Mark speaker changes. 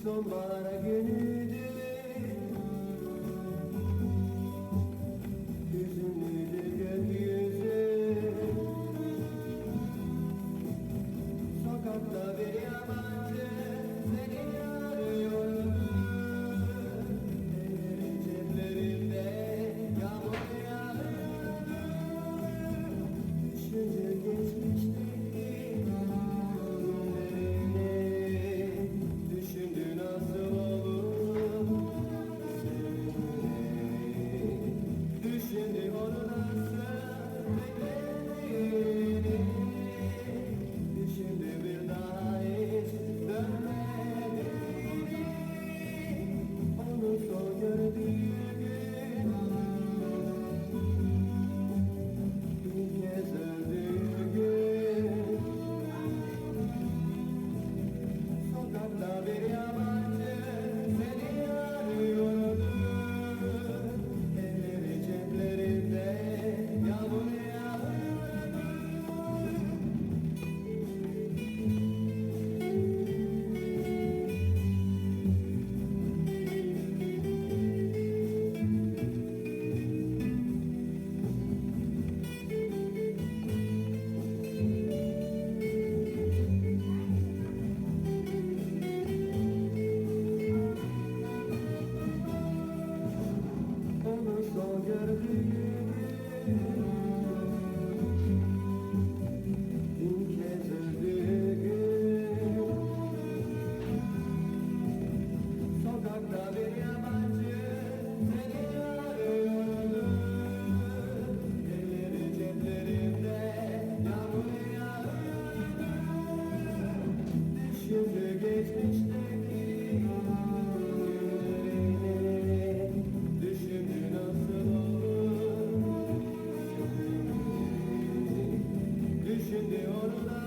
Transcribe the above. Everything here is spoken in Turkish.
Speaker 1: Sonbahar günüydü, hüzünlüydü gökyüzü. Sokakta bir yabancı seni arıyordu. Ellerin ceplerinde yağmur yağıyordu. Düşünce geçmişti günlerini, düşündü nasıl olur sevmeyi, düşündü onu nasıl beklediğini, düşündü bir daha hiç dönmediğini, onu son gördüğü gün, bir kez öldüğü gün. Sokakta bir yabancı seni arıyordu. Elleri ceplerinde yağmur yağıyordu. Onu son gördüğüm bin kez öldüğü gün. Sokakta bir yabancı seni arıyordu. Elleri ceplerinde yağmur yağıyordu. Düşündü geçmişteki günlerini, düşündü nasıl olur, düşündü onu da